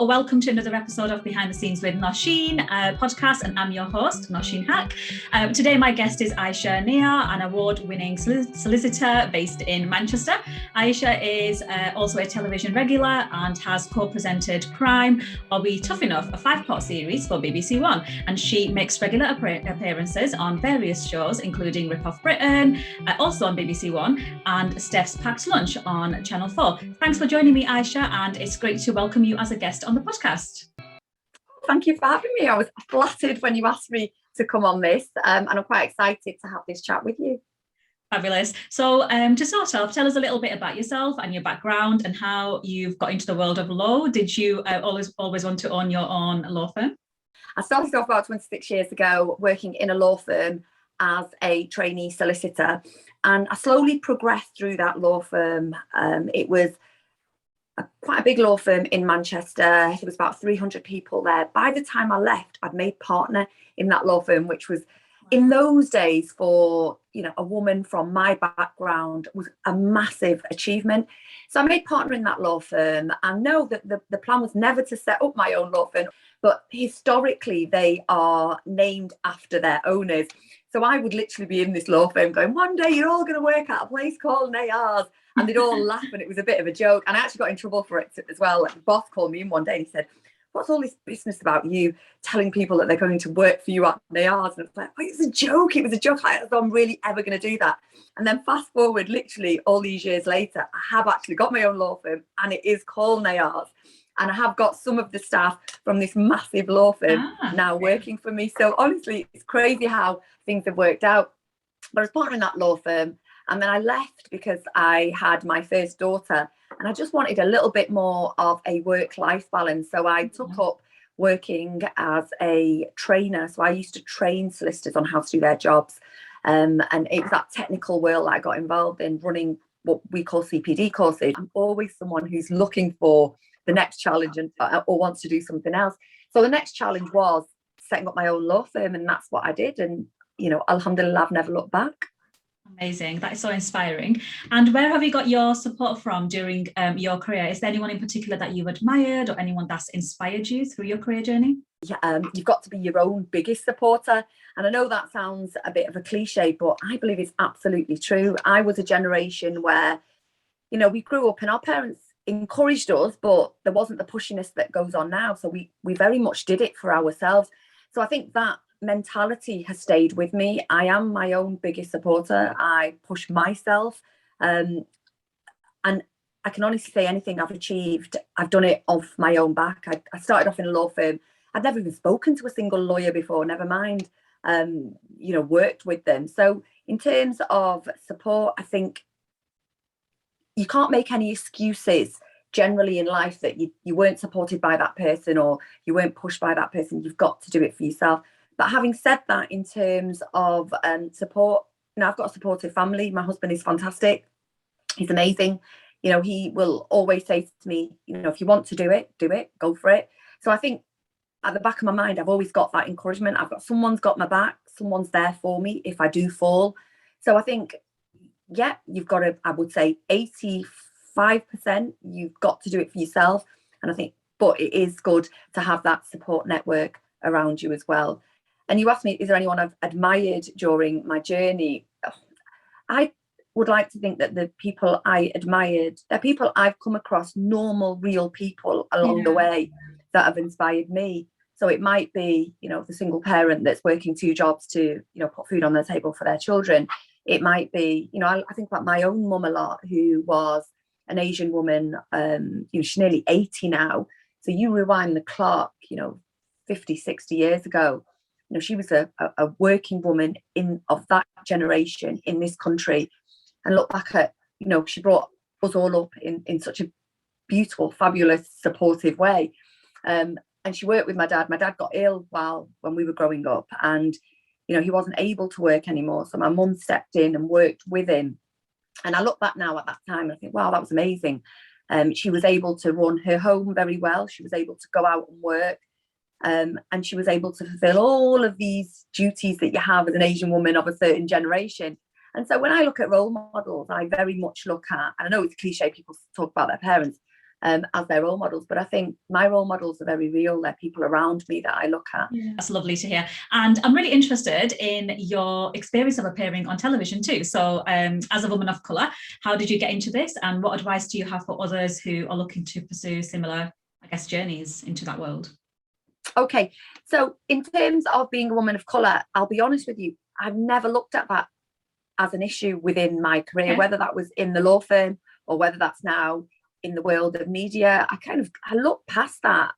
So welcome to another episode of Behind the Scenes with Nosheen podcast, and I'm your host, Nosheen Hack. Today my guest is Ayesha Nayyar, an award-winning solicitor based in Manchester. Ayesha is also a television regular and has co-presented Crime or Be Tough Enough, a 5-part series for BBC One, and she makes regular appearances on various shows including Rip Off Britain, also on BBC One, and Steph's Packed Lunch on Channel 4. Thanks for joining me, Ayesha, and it's great to welcome you as a guest on the podcast. Thank you for having me. I was flattered when you asked me to come on this, and I'm quite excited to have this chat with you. Fabulous. So to start off, tell us a little bit about yourself and your background and how you've got into the world of law. Did you always want to own your own law firm? I started off about 26 years ago working in a law firm as a trainee solicitor, and I slowly progressed through that law firm. It was quite a big law firm in Manchester. There was about 300 people there. By the time I left, I'd made partner in that law firm, which was, in those days, for a woman from my background, was a massive achievement. So I made partner in that law firm, and know that the plan was never to set up my own law firm, but historically they are named after their owners. So I would literally be in this law firm going, one day you're all going to work at a place called Nayyar's. And they'd all laugh, and it was a bit of a joke. And I actually got in trouble for it as well. Like, the boss called me in one day and he said, what's all this business about you telling people that they're going to work for you at Nayyar's? And it's like, oh, it was a joke. It was a joke. I'm really ever going to do that. And then fast forward, literally all these years later, I have actually got my own law firm, and it is called Nayyar's. And I have got some of the staff from this massive law firm now working for me. So honestly, it's crazy how things have worked out. But I was partner in that law firm. And then I left because I had my first daughter, and I just wanted a little bit more of a work-life balance. So I took up working as a trainer. So I used to train solicitors on how to do their jobs. And it was that technical world that I got involved in, running what we call CPD courses. I'm always someone who's looking for the next challenge or wants to do something else. So the next challenge was setting up my own law firm, and that's what I did. And, alhamdulillah, I've never looked back. Amazing. That is so inspiring. And where have you got your support from during your career? Is there anyone in particular that you've admired, or anyone that's inspired you through your career journey? Yeah, you've got to be your own biggest supporter. And I know that sounds a bit of a cliche, but I believe it's absolutely true. I was a generation where, we grew up and our parents encouraged us, but there wasn't the pushiness that goes on now. So we very much did it for ourselves. So I think that mentality has stayed with me. I am my own biggest supporter. I push myself, and I can honestly say anything I've achieved, I've done it off my own back. I started off in a law firm. I'd never even spoken to a single lawyer before, never mind worked with them. So in terms of support, I think you can't make any excuses generally in life that you weren't supported by that person, or you weren't pushed by that person. You've got to do it for yourself. But having said that, in terms of support, I've got a supportive family. My husband is fantastic. He's amazing. He will always say to me, if you want to do it, go for it. So I think at the back of my mind, I've always got that encouragement. I've got someone's got my back. Someone's there for me if I do fall. So I think, you've got to, I would say 85%, you've got to do it for yourself. And I think, but it is good to have that support network around you as well. And you asked me, is there anyone I've admired during my journey? I would like to think that the people I admired, they're people I've come across, normal, real people along the way that have inspired me. So it might be, the single parent that's working 2 jobs to, put food on their table for their children. It might be, I think about my own mum a lot, who was an Asian woman. She's nearly 80 now. So you rewind the clock, 50, 60 years ago. She was a working woman of that generation in this country, and look back at, she brought us all up in such a beautiful, fabulous, supportive way. And she worked with my dad. My dad got ill when we were growing up, and, he wasn't able to work anymore. So my mum stepped in and worked with him. And I look back now at that time and I think, wow, that was amazing. She was able to run her home very well. She was able to go out and work. And she was able to fulfill all of these duties that you have as an Asian woman of a certain generation. And so when I look at role models, I very much look at, and I know it's cliche, people talk about their parents, as their role models. But I think my role models are very real. They're people around me that I look at. Yeah, that's lovely to hear. And I'm really interested in your experience of appearing on television too. So as a woman of colour, how did you get into this? And what advice do you have for others who are looking to pursue similar, I guess, journeys into that world? Okay, so in terms of being a woman of colour, I'll be honest with you, I've never looked at that as an issue within my career, whether that was in the law firm or whether that's now in the world of media. I look past that.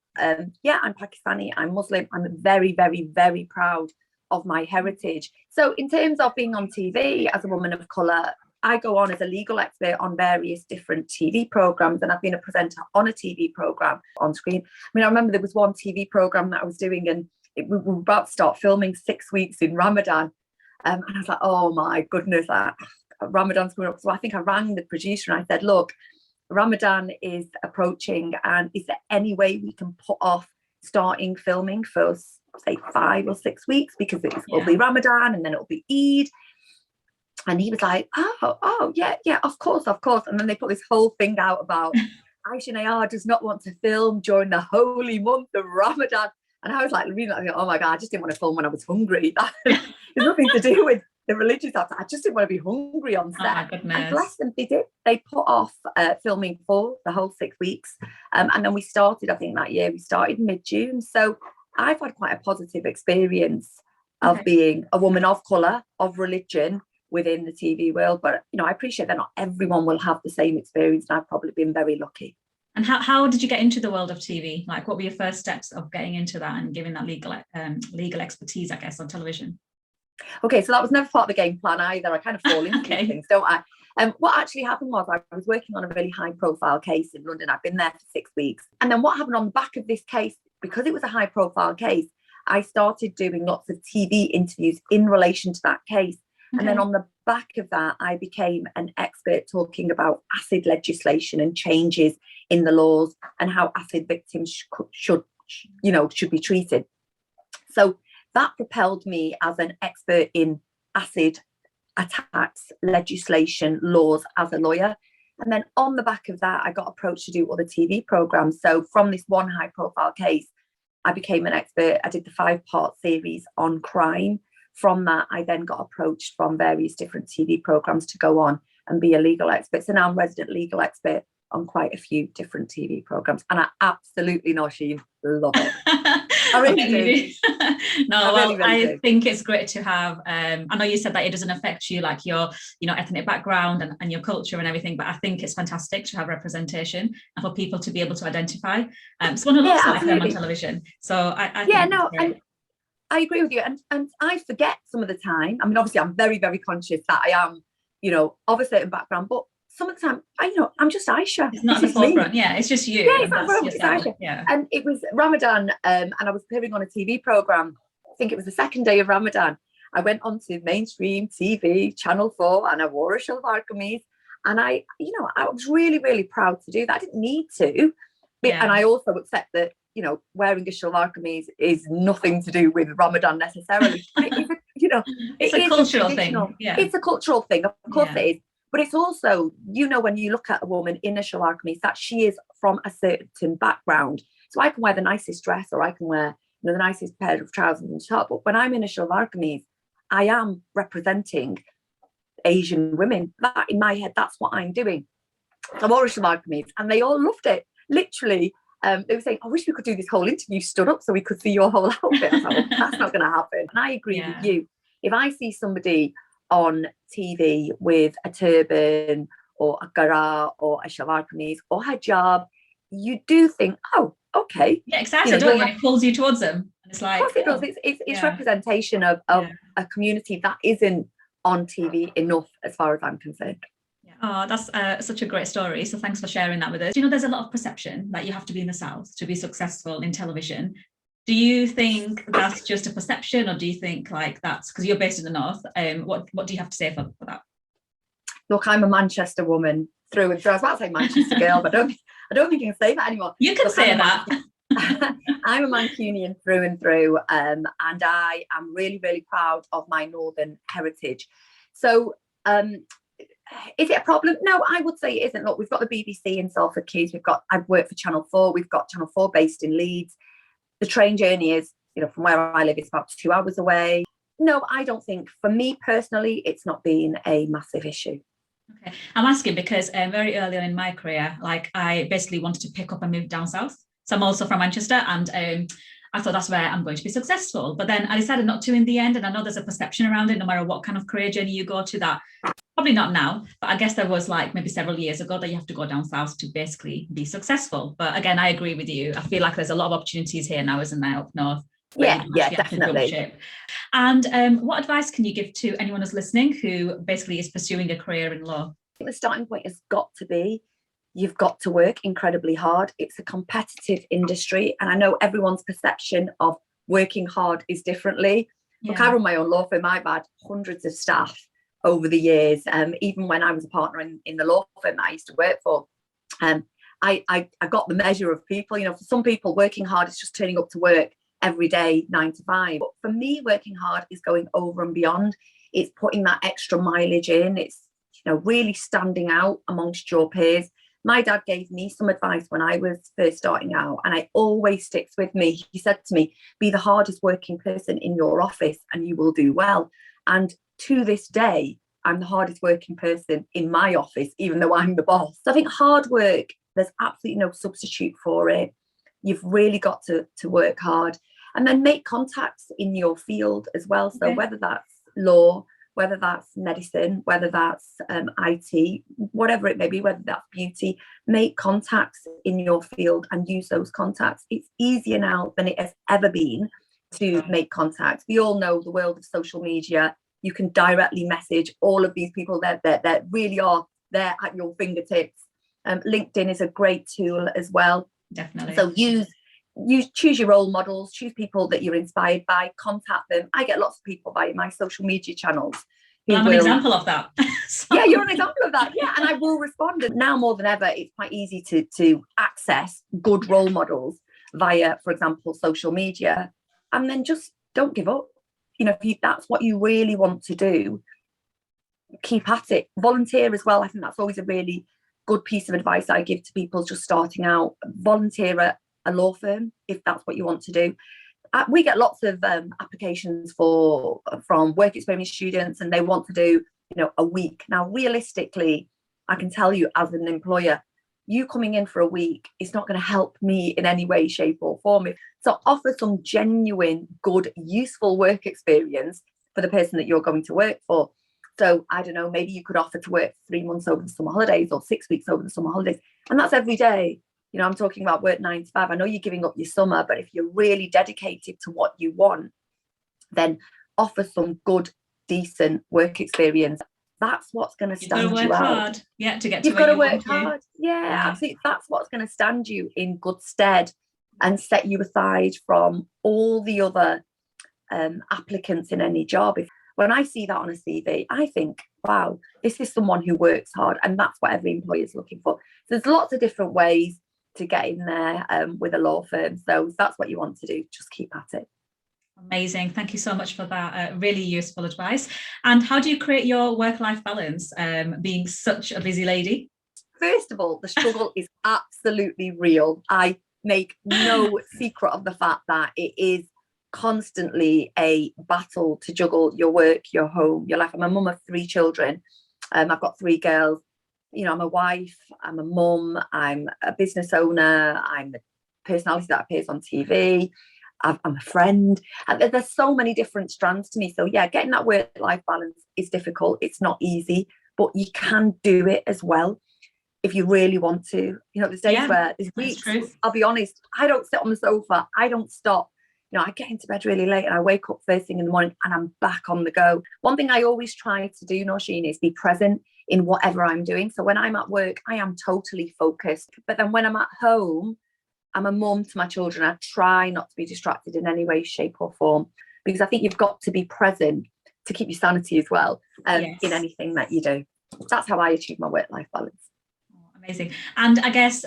Yeah, I'm Pakistani, I'm Muslim, I'm very, very, very proud of my heritage. So in terms of being on TV as a woman of colour, I go on as a legal expert on various different TV programmes, and I've been a presenter on a TV programme on screen. I mean, I remember there was one TV programme that I was doing, and we were about to start filming 6 weeks in Ramadan. And I was like, oh my goodness, Ramadan's coming up. So I think I rang the producer and I said, look, Ramadan is approaching, and is there any way we can put off starting filming for, say, 5 or 6 weeks, because it'll be Ramadan and then it'll be Eid. And he was like, oh yeah, of course. And then they put this whole thing out about Ayesha Nayyar does not want to film during the holy month of Ramadan. And I was like, really, oh my God, I just didn't want to film when I was hungry. There's nothing to do with the religious aspect. I just didn't want to be hungry on set. Oh my goodness. And bless them, they did. They put off filming for the whole 6 weeks. And then we started, I think that year, we started mid-June. So I've had quite a positive experience of being a woman of colour, of religion, within the TV world. But, I appreciate that not everyone will have the same experience, and I've probably been very lucky. And how did you get into the world of TV? Like, what were your first steps of getting into that and giving that legal expertise, I guess, on television? Okay, so that was never part of the game plan either. I kind of fall into these things, don't I? What actually happened was I was working on a really high profile case in London. I've been there for 6 weeks. And then what happened on the back of this case, because it was a high profile case, I started doing lots of TV interviews in relation to that case. And then on the back of that, I became an expert talking about acid legislation and changes in the laws and how acid victims should be treated. So that propelled me as an expert in acid attacks, legislation, laws as a lawyer. And then on the back of that, I got approached to do other TV programs. So from this one high profile case, I became an expert. I did the 5-part series on crime. From that, I then got approached from various different TV programs to go on and be a legal expert. So now I'm resident legal expert on quite a few different TV programs. And I absolutely, Nosheen, love it. I really do. I think it's great to have, I know you said that it doesn't affect you, like your ethnic background and your culture and everything, but I think it's fantastic to have representation and for people to be able to identify someone who looks like them on television. So I think I agree with you. And I forget some of the time. I mean, obviously, I'm very, very conscious that I am, of a certain background. But some of the time, I'm just Ayesha. It's not the forefront. Me. Yeah, it's just you. Yeah, it's Ayesha. Yeah. And it was Ramadan, and I was appearing on a TV program. I think it was the second day of Ramadan. I went onto mainstream TV, Channel 4, and I wore a shalwar kameez. And I was really, really proud to do that. I didn't need to. And I also accept that, wearing a shalwar kameez is nothing to do with Ramadan necessarily. It's a cultural thing. Yeah. It's a cultural thing. Of course it is. But it's also, when you look at a woman in a shalwar kameez, that she is from a certain background. So I can wear the nicest dress, or I can wear the nicest pair of trousers and top. But when I'm in a shalwar kameez, I am representing Asian women. That, in my head, that's what I'm doing. So I wore a shalwar kameez, and they all loved it. Literally, they were saying, I wish we could do this whole interview stood up so we could see your whole outfit. I was like, well, that's not going to happen. And I agree with you. If I see somebody on TV with a turban or a gara or a shalwar kameez or hijab, you do think, oh, okay. Yeah, exactly. Don't you? It pulls you towards them. And it's like, of course it does. It's representation of a community that isn't on TV enough, as far as I'm concerned. Oh, that's such a great story. So thanks for sharing that with us. There's a lot of perception that you have to be in the South to be successful in television. Do you think that's just a perception, or do you think like that's because you're based in the North? What do you have to say for that? Look, I'm a Manchester woman through and through. I was about to say Manchester girl, but I don't think you can say that anymore. You can say that. I'm a Mancunian through and through, and I am really, really proud of my Northern heritage. So Is it a problem? No, I would say it isn't. Look, we've got the BBC in Salford Keys. I've worked for Channel 4. We've got Channel 4 based in Leeds. The train journey is, from where I live, it's about 2 hours away. No, I don't think, for me personally, it's not been a massive issue. Okay, I'm asking because very early on in my career, like I basically wanted to pick up and move down south. So I'm also from Manchester, and I thought that's where I'm going to be successful. But then I decided not to in the end. And I know there's a perception around it, no matter what kind of career journey you go to, that probably not now, but I guess there was like maybe several years ago that you have to go down south to basically be successful. But again, I agree with you. I feel like there's a lot of opportunities here now, isn't there, up north? Yeah, definitely. And what advice can you give to anyone who's listening who basically is pursuing a career in law? I think the starting point has got to be, you've got to work incredibly hard. It's a competitive industry, and I know everyone's perception of working hard is differently. Yeah. Look, I run my own law firm. I've had hundreds of staff over the years. Even when I was a partner in the law firm that I used to work for, I got the measure of people. For some people, working hard is just turning up to work every day, 9 to 5. But for me, working hard is going over and beyond. It's putting that extra mileage in. It's, really standing out amongst your peers. My dad gave me some advice when I was first starting out, and it always sticks with me. He said to me, be the hardest working person in your office and you will do well. And to this day, I'm the hardest working person in my office, even though I'm the boss. So I think hard work, there's absolutely no substitute for it. You've really got to work hard, and then make contacts in your field as well. So whether that's law, whether that's medicine, whether that's IT, whatever it may be, whether that's beauty, make contacts in your field and use those contacts. It's easier now than it has ever been to make contacts. We all know the world of social media. You can directly message all of these people that really are there at your fingertips. LinkedIn is a great tool as well. Definitely. So choose your role models, choose people that you're inspired by, contact them. I get lots of people via my social media channels. I'm an example of that. Yeah, you're an example of that. Yeah, and I will respond. And now more than ever, it's quite easy to access good role models via, for example, social media. And then just don't give up. If that's what you really want to do, keep at it. Volunteer as well. I think that's always a really good piece of advice I give to people just starting out. Volunteer at a law firm if that's what you want to do. We get lots of applications from work experience students, and they want to do a week. Now realistically, I can tell you as an employer, you coming in for a week is not going to help me in any way, shape or form. So offer some genuine, good, useful work experience for the person that you're going to work for. So I don't know, maybe you could offer to work 3 months over the summer holidays or 6 weeks over the summer holidays. And that's every day. I'm talking about work 9 to 5. I know you're giving up your summer, but if you're really dedicated to what you want, then offer some good, decent work experience. That's what's going to stand you out. Hard. Yeah, to get to You've got to work hard. Yeah, absolutely. That's what's going to stand you in good stead and set you aside from all the other applicants in any job. When I see that on a CV, I think, wow, this is someone who works hard, and that's what every employer is looking for. So there's lots of different ways to get in there with a law firm. So if that's what you want to do, just keep at it. Amazing. Thank you so much for that. Really useful advice. And how do you create your work-life balance, being such a busy lady? First of all, the struggle is absolutely real. I make no secret of the fact that it is constantly a battle to juggle your work, your home, your life. I'm a mum of 3 children. I've got 3 girls. I'm a wife, I'm a mum, I'm a business owner, I'm the personality that appears on TV, I'm a friend. And there's so many different strands to me. So yeah, getting that work-life balance is difficult. It's not easy, but you can do it as well if you really want to. There's days where there's weeks, I'll be honest, I don't sit on the sofa, I don't stop. I get into bed really late and I wake up first thing in the morning and I'm back on the go. One thing I always try to do, Nosheen, is be present in whatever I'm doing. So when I'm at work, I am totally focused. But then when I'm at home, I'm a mum to my children. I try not to be distracted in any way, shape or form, because I think you've got to be present to keep your sanity as well in anything that you do. That's how I achieve my work-life balance. Amazing. And I guess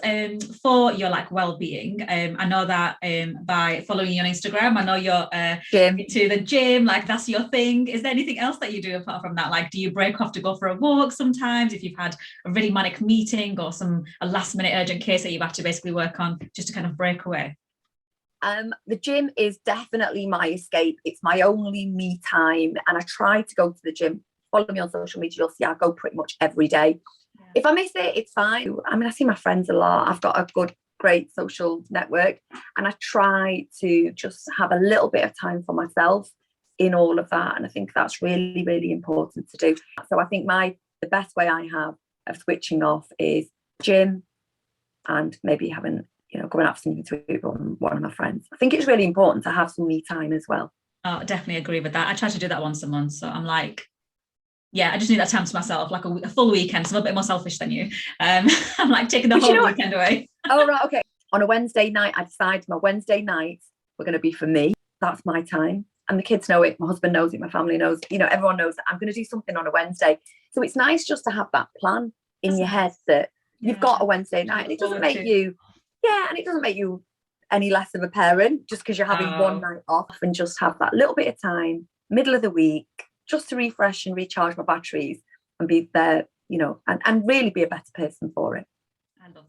for your like well-being, I know that by following you on Instagram, I know you're into the gym, like that's your thing. Is there anything else that you do apart from that? Like, do you break off to go for a walk sometimes if you've had a really manic meeting or a last minute urgent case that you have to basically work on just to kind of break away? The gym is definitely my escape. It's my only me time, and I try to go to the gym. Follow me on social media, you'll see I go pretty much every day. If I miss it, it's fine. I mean, I see my friends a lot. I've got a great social network, and I try to just have a little bit of time for myself in all of that. And I think that's really, really important to do. So I think the best way I have of switching off is gym and maybe having, going out for something to eat with one of my friends. I think it's really important to have some me time as well. Oh, definitely agree with that. I try to do that once a month. So I'm like, yeah, I just need that time to myself, like a full weekend. So I'm a bit more selfish than you. I'm like taking the whole weekend away. Oh, right, okay. On a Wednesday night, I decide my Wednesday nights were going to be for me. That's my time. And the kids know it. My husband knows it. My family knows. Everyone knows that I'm going to do something on a Wednesday. So it's nice just to have that plan in your head that you've got a Wednesday night. And it doesn't make you, and it doesn't make you any less of a parent just because you're having one night off, and just have that little bit of time, middle of the week, just to refresh and recharge my batteries and be there, and really be a better person for it.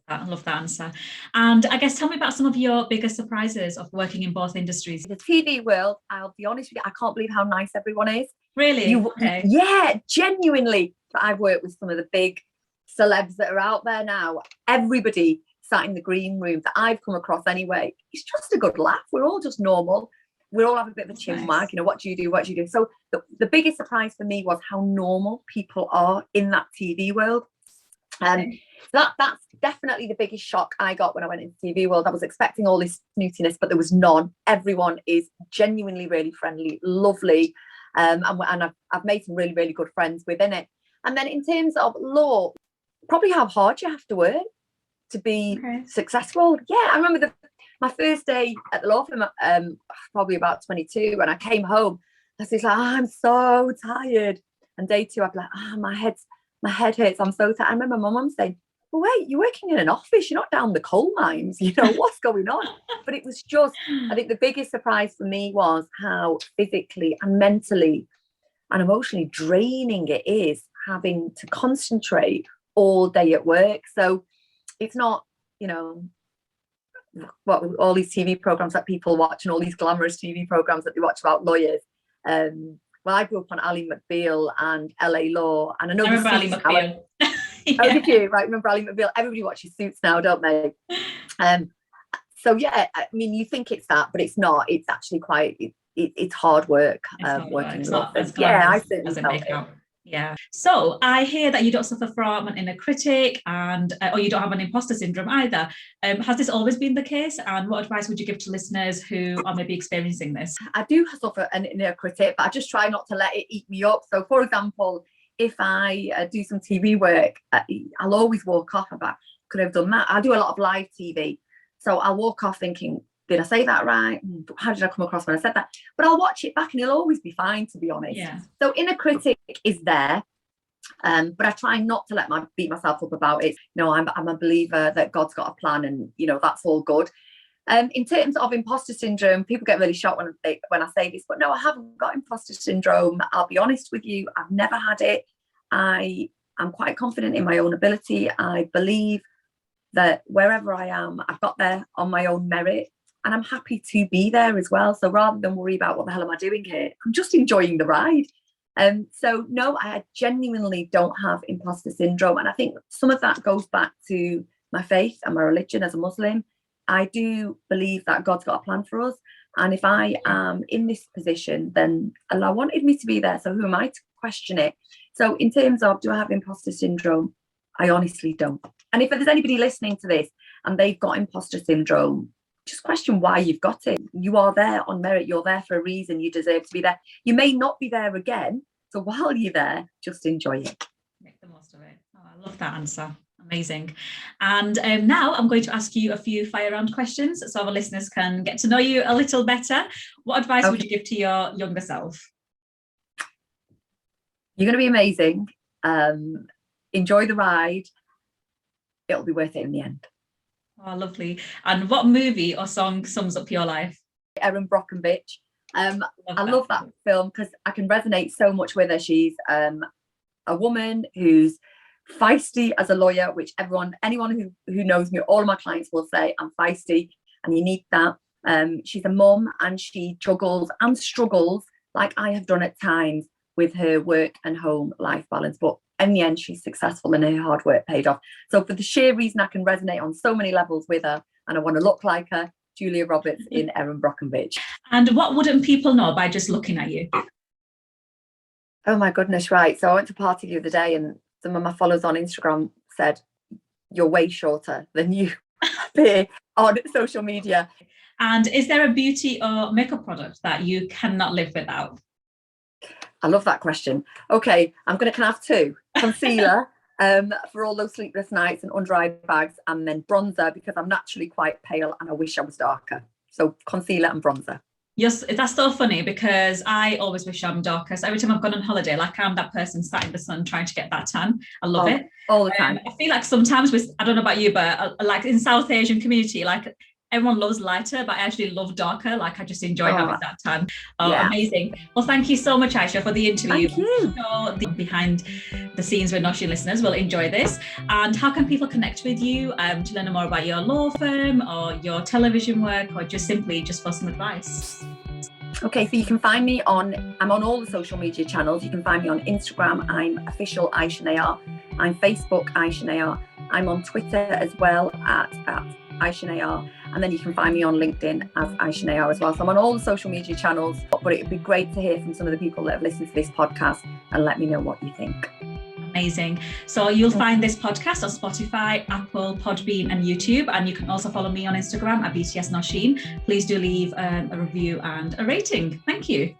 I love that answer. And I guess tell me about some of your biggest surprises of working in both industries. The TV world, I'll be honest with you, I can't believe how nice everyone is. Really? Okay. Yeah, genuinely. I've worked with some of the big celebs that are out there now. Everybody sat in the green room that I've come across anyway, it's just a good laugh. We're all just normal. We all have a bit of a chin wag, what do you do? What do you do? So the biggest surprise for me was how normal people are in that TV world. That's definitely the biggest shock I got when I went into the TV world. I was expecting all this snootiness, but there was none. Everyone is genuinely really friendly, lovely. And I've made some really, really good friends within it. And then in terms of law, probably how hard you have to work to be successful. Yeah, I remember my first day at the law firm, probably about 22, when I came home, I was like, I'm so tired. And day 2, I'd be like, my head hurts. I'm so tired. I remember my mum saying, well, wait, you're working in an office. You're not down the coal mines. What's going on? But it was just, I think the biggest surprise for me was how physically and mentally and emotionally draining it is having to concentrate all day at work. So it's not, what all these TV programs that people watch and all these glamorous TV programs that they watch about lawyers. Well, I grew up on Ally McBeal and LA Law, and I know remember Ally McBeal. Oh, did you? Right, remember Ally McBeal? Everybody watches Suits now, don't they? So yeah, I mean, you think it's that, but it's not. It's actually it's hard work. Working. It's not as I certainly felt it. Yeah. So I hear that you don't suffer from an inner critic or you don't have an imposter syndrome either. Has this always been the case? And what advice would you give to listeners who are maybe experiencing this? I do suffer an inner critic, but I just try not to let it eat me up. So for example, if I do some TV work, I'll always walk off about, could I have done that? I do a lot of live TV. So I'll walk off thinking, did I say that right? How did I come across when I said that? But I'll watch it back and it'll always be fine, to be honest. Yeah. So inner critic is there, but I try not to beat myself up about it. I'm a believer that God's got a plan, and that's all good. In terms of imposter syndrome, people get really shocked when I say this, but no, I haven't got imposter syndrome. I'll be honest with you, I've never had it. I'm quite confident in my own ability. I believe that wherever I am, I've got there on my own merit. And I'm happy to be there as well. So rather than worry about what the hell am I doing here, I'm just enjoying the ride. So no, I genuinely don't have imposter syndrome. And I think some of that goes back to my faith and my religion as a Muslim. I do believe that God's got a plan for us. And if I am in this position, then Allah wanted me to be there. So who am I to question it? So in terms of, do I have imposter syndrome? I honestly don't. And if there's anybody listening to this and they've got imposter syndrome, just question why you've got it. You are there on merit. You're there for a reason. You deserve to be there. You may not be there again. So while you're there, just enjoy it. Make the most of it. Oh, I love that answer. Amazing. And now I'm going to ask you a few fire round questions so our listeners can get to know you a little better. What advice would you give to your younger self? You're going to be amazing. Enjoy the ride. it'll be worth it in the end. Oh, lovely. And what movie or song sums up your life? Erin Brockovich. I love that film because I can resonate so much with her. She's a woman who's feisty as a lawyer, which anyone who knows me, all of my clients will say I'm feisty, and you need that. She's a mum, and she juggles and struggles like I have done at times with her work and home life balance. But in the end, she's successful and her hard work paid off. So for the sheer reason I can resonate on so many levels with her, and I want to look like her, Julia Roberts in Erin Brockovich. And what wouldn't people know by just looking at you? Oh my goodness, right. So I went to a party the other day, and some of my followers on Instagram said, you're way shorter than you appear on social media. And is there a beauty or makeup product that you cannot live without? I love that question. Okay, can I have two? Concealer for all those sleepless nights and under eye bags, and then bronzer because I'm naturally quite pale and I wish I was darker. So concealer and bronzer. Yes, that's so funny because I always wish I'm darker. So every time I've gone on holiday, like I'm that person sat in the sun trying to get that tan. I love it. All the time. I feel like sometimes I don't know about you, but like in South Asian community, like everyone loves lighter, but I actually love darker. Like I just enjoy having that tan. Oh, yeah. Amazing. Well, thank you so much, Ayesha, for the interview. Thank you. The behind the scenes with Nosheen listeners will enjoy this. And how can people connect with you to learn more about your law firm or your television work, or just simply for some advice? Okay, so you can find me I'm on all the social media channels. You can find me on Instagram, I'm official Ayesha Nayyar. I'm Facebook, Ayesha Nayyar. I'm on Twitter as well at Ayesha Nayyar. And then you can find me on LinkedIn as Ayesha Nayyar as well. So I'm on all the social media channels, but it'd be great to hear from some of the people that have listened to this podcast and let me know what you think. Amazing. So you'll find this podcast on Spotify, Apple, Podbean and YouTube. And you can also follow me on Instagram at BTS Nosheen. Please do leave a review and a rating. Thank you.